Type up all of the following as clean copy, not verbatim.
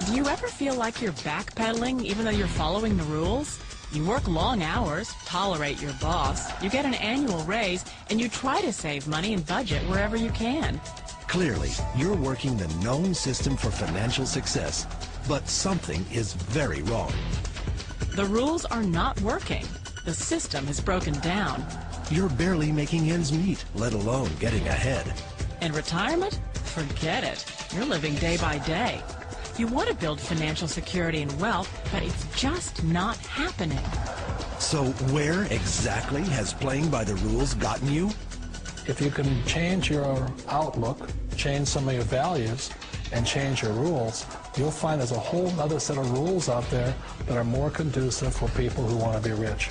Do you ever feel like you're backpedaling even though you're following the rules? You work long hours, tolerate your boss, you get an annual raise, and you try to save money and budget wherever you can. Clearly, you're working the known system for financial success, but something is very wrong. The rules are not working. The system is broken down. You're barely making ends meet, let alone getting ahead. And retirement? Forget it. You're living day by day. You want to build financial security and wealth, but it's just not happening. So where exactly has playing by the rules gotten you? If you can change your outlook, change some of your values, and change your rules, you'll find there's a whole other set of rules out there that are more conducive for people who want to be rich.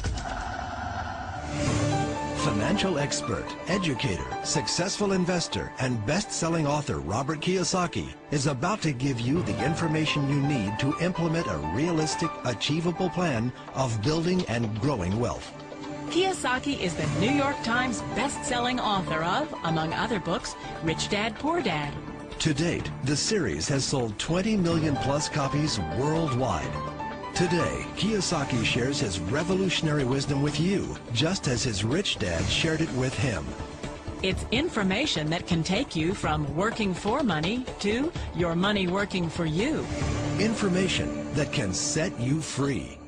Financial expert, educator, successful investor, and best-selling author Robert Kiyosaki is about to give you the information you need to implement a realistic, achievable plan of building and growing wealth. Kiyosaki is the New York Times best-selling author of, among other books, Rich Dad, Poor Dad. To date, the series has sold 20 million plus copies worldwide. Today, Kiyosaki shares his revolutionary wisdom with you, just as his rich dad shared it with him. It's information that can take you from working for money to your money working for you. Information that can set you free.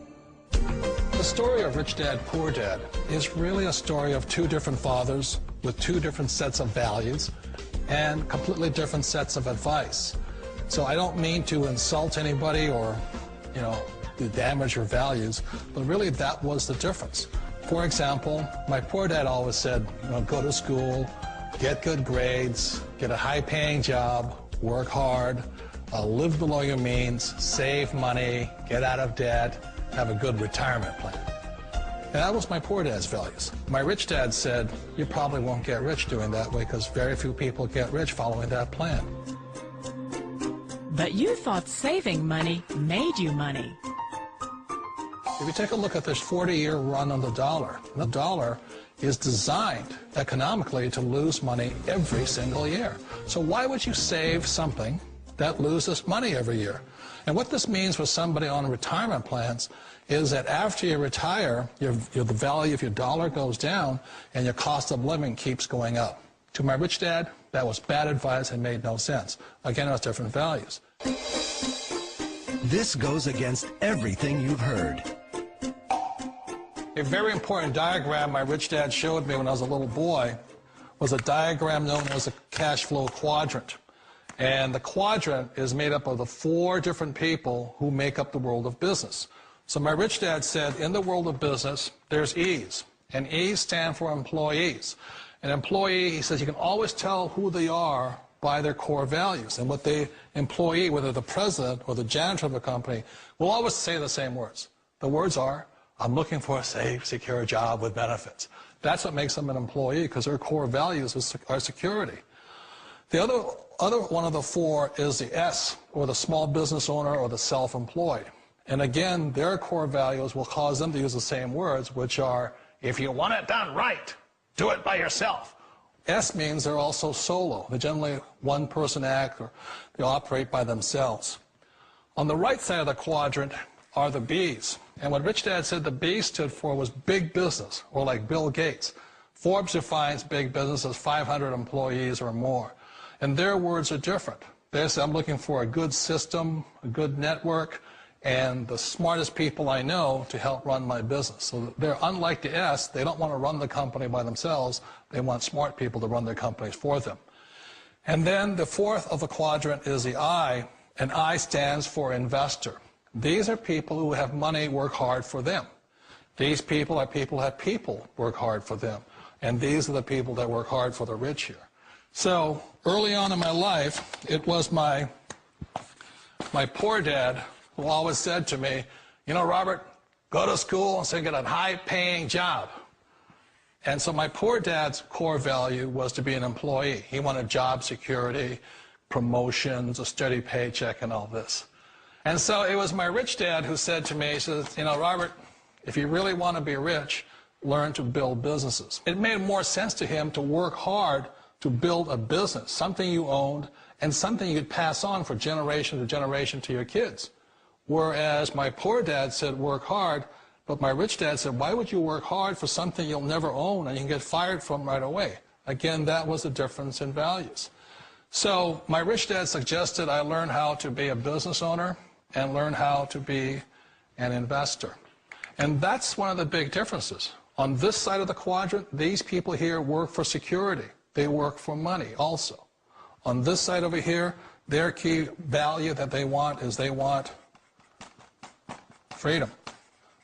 The story of Rich Dad, Poor Dad is really a story of two different fathers with two different sets of values and completely different sets of advice. So I don't mean to insult anybody or, to damage your values, but really that was the difference. For example, my poor dad always said, go to school, get good grades, get a high-paying job, work hard, live below your means, save money, get out of debt, have a good retirement plan. And that was my poor dad's values. My rich dad said, you probably won't get rich doing that way because very few people get rich following that plan. But you thought saving money made you money. If you take a look at this 40-year run on the dollar is designed economically to lose money every single year. So why would you save something that loses money every year? And what this means for somebody on retirement plans is that after you retire, the value of your dollar goes down and your cost of living keeps going up. To my rich dad, that was bad advice and made no sense. Again, it was different values. This goes against everything you've heard. A very important diagram my rich dad showed me when I was a little boy was a diagram known as a cash flow quadrant. And the quadrant is made up of the 4 different people who make up the world of business. So my rich dad said, in the world of business, there's E's. And E's stand for employees. An employee, he says, you can always tell who they are by their core values. And what the employee, whether the president or the janitor of the company, will always say the same words. The words are, I'm looking for a safe, secure job with benefits. That's what makes them an employee, because their core values are security. The other one of the 4 is the S, or the small business owner or the self-employed. And again, their core values will cause them to use the same words, which are, if you want it done right, do it by yourself. S means they're also solo. They're generally one-person act, or they operate by themselves. On the right side of the quadrant are the B's. And what Rich Dad said the B stood for was big business, or like Bill Gates. Forbes defines big business as 500 employees or more. And their words are different. They say, I'm looking for a good system, a good network, and the smartest people I know to help run my business. So they're unlike the S. They don't want to run the company by themselves. They want smart people to run their companies for them. And then the 4th of the quadrant is the I, and I stands for investor. These are people who have money work hard for them. These people are people who have people work hard for them. And these are the people that work hard for the rich here. So early on in my life, it was my poor dad who always said to me, Robert, go to school and so get a high-paying job. And so my poor dad's core value was to be an employee. He wanted job security, promotions, a steady paycheck, and all this. And so it was my rich dad who said to me, he says, Robert, if you really want to be rich, learn to build businesses. It made more sense to him to work hard to build a business, something you owned, and something you'd pass on for generation to generation to your kids. Whereas my poor dad said, work hard, but my rich dad said, why would you work hard for something you'll never own and you can get fired from right away? Again, that was the difference in values. So my rich dad suggested I learn how to be a business owner and learn how to be an investor. And that's one of the big differences. On this side of the quadrant, these people here work for security. They work for money also. On this side over here, their key value that they want is they want freedom.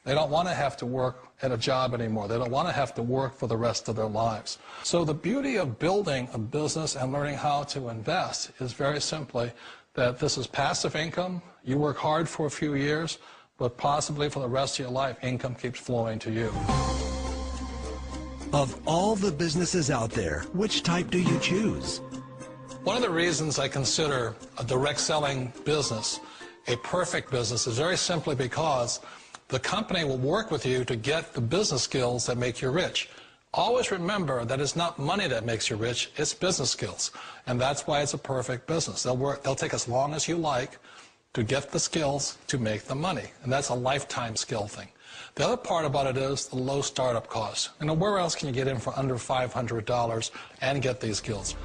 They don't want to have to work at a job anymore. They don't want to have to work for the rest of their lives. So the beauty of building a business and learning how to invest is very simply that this is passive income. You work hard for a few years, but possibly for the rest of your life, income keeps flowing to you. Of all the businesses out there, which type do you choose? One of the reasons I consider a direct selling business a perfect business is very simply because the company will work with you to get the business skills that make you rich. Always remember that it's not money that makes you rich, it's business skills. And that's why it's a perfect business. They'll take as long as you like to get the skills to make the money. And that's a lifetime skill thing. The other part about it is the low startup cost. You know, where else can you get in for under $500 and get these skills?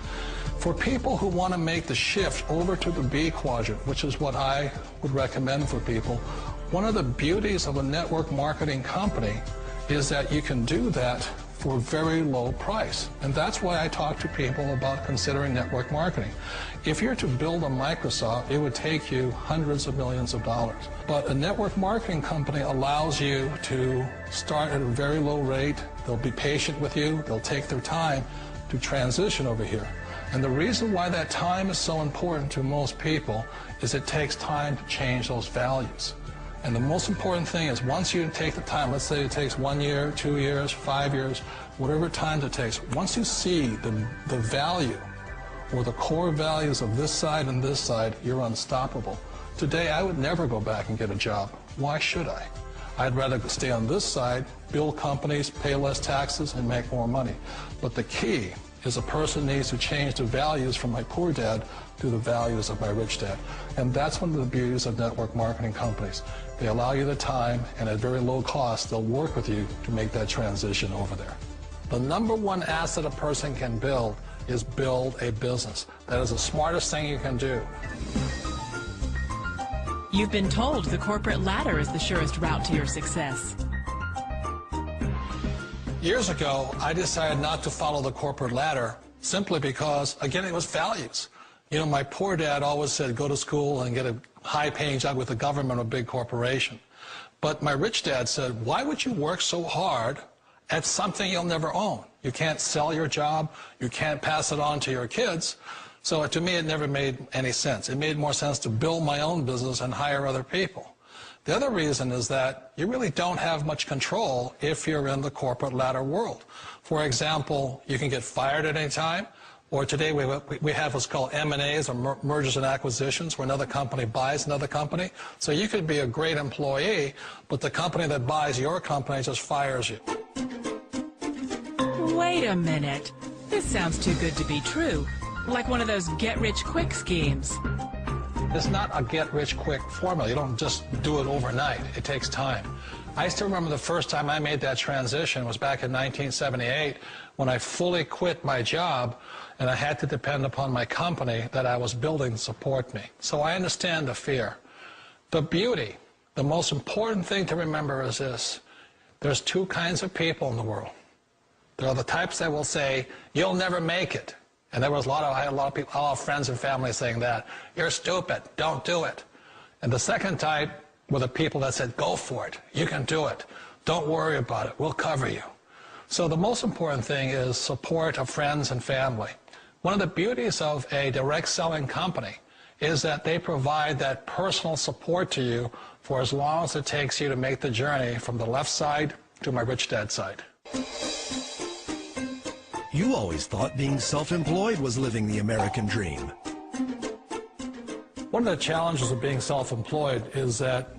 For people who want to make the shift over to the B quadrant, which is what I would recommend for people, one of the beauties of a network marketing company is that you can do that for a very low price. And that's why I talk to people about considering network marketing. If you're to build a Microsoft, it would take you hundreds of millions of dollars. But a network marketing company allows you to start at a very low rate. They'll be patient with you. They'll take their time to transition over here. And the reason why that time is so important to most people is it takes time to change those values. And the most important thing is once you take the time, let's say it takes 1 year, 2 years, 5 years, whatever time it takes, once you see the value or the core values of this side and this side, you're unstoppable. Today, I would never go back and get a job. Why should I? I'd rather stay on this side, build companies, pay less taxes, and make more money. But the key is a person needs to change the values from my poor dad to the values of my rich dad. And that's one of the beauties of network marketing companies. They allow you the time, and at very low cost, they'll work with you to make that transition over there. The number one asset a person can build is build a business. That is the smartest thing you can do. You've been told the corporate ladder is the surest route to your success. Years ago, I decided not to follow the corporate ladder simply because, again, it was values. You know, my poor dad always said, go to school and get a high-paying job with the government or a big corporation. But my rich dad said, why would you work so hard at something you'll never own? You can't sell your job. You can't pass it on to your kids. So to me, it never made any sense. It made more sense to build my own business and hire other people. The other reason is that you really don't have much control if you're in the corporate ladder world. For example, you can get fired at any time, or today we have what's called M&As, or mergers and acquisitions, where another company buys another company. So you could be a great employee, but the company that buys your company just fires you. Wait a minute. This sounds too good to be true. Like one of those get-rich-quick schemes. It's not a get-rich-quick formula. You don't just do it overnight. It takes time. I still remember the first time I made that transition was back in 1978 when I fully quit my job and I had to depend upon my company that I was building to support me. So I understand the fear. The beauty, the most important thing to remember is this. There's two kinds of people in the world. There are the types that will say, you'll never make it. And I had a lot of people, all friends and family saying that. You're stupid. Don't do it. And the second type were the people that said, go for it. You can do it. Don't worry about it. We'll cover you. So the most important thing is support of friends and family. One of the beauties of a direct selling company is that they provide that personal support to you for as long as it takes you to make the journey from the left side to my rich dad side. You always thought being self-employed was living the American dream. One of the challenges of being self-employed is that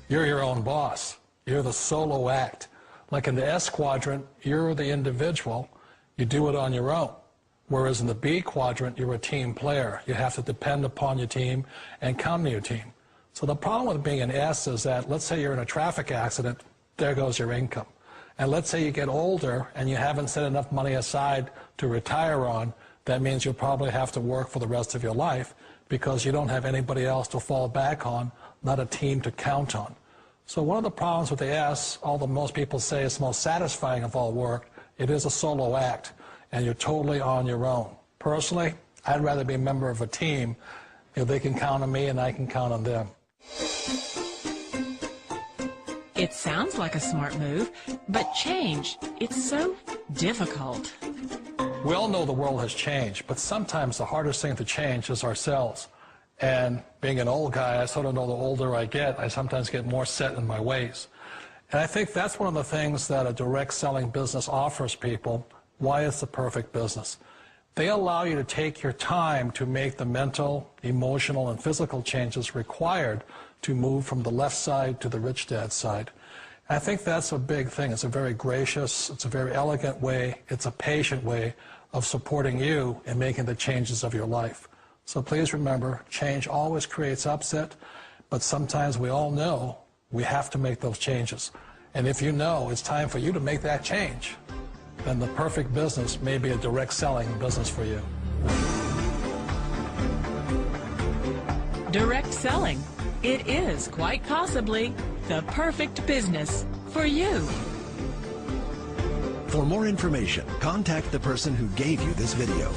you're your own boss. You're the solo act. Like in the S quadrant, you're the individual. You do it on your own. Whereas in the B quadrant, you're a team player. You have to depend upon your team and count on your team. So the problem with being an S is that, let's say you're in a traffic accident, there goes your income. And let's say you get older and you haven't set enough money aside to retire on, that means you'll probably have to work for the rest of your life because you don't have anybody else to fall back on, not a team to count on. So one of the problems with the S, although most people say it's the most satisfying of all work, it is a solo act, and you're totally on your own. Personally, I'd rather be a member of a team if they can count on me and I can count on them. It sounds like a smart move, but change, it's so difficult. We all know the world has changed, but sometimes the hardest thing to change is ourselves. And being an old guy, I sort of know the older I get, I sometimes get more set in my ways. And I think that's one of the things that a direct selling business offers people, why it's the perfect business. They allow you to take your time to make the mental, emotional, and physical changes required to move from the left side to the rich dad side. And I think that's a big thing. It's a very gracious, it's a very elegant way, it's a patient way of supporting you in making the changes of your life. So please remember, change always creates upset, but sometimes we all know we have to make those changes. And if you know it's time for you to make that change, then the perfect business may be a direct selling business for you. Direct selling. It is quite possibly the perfect business for you. For more information, contact the person who gave you this video.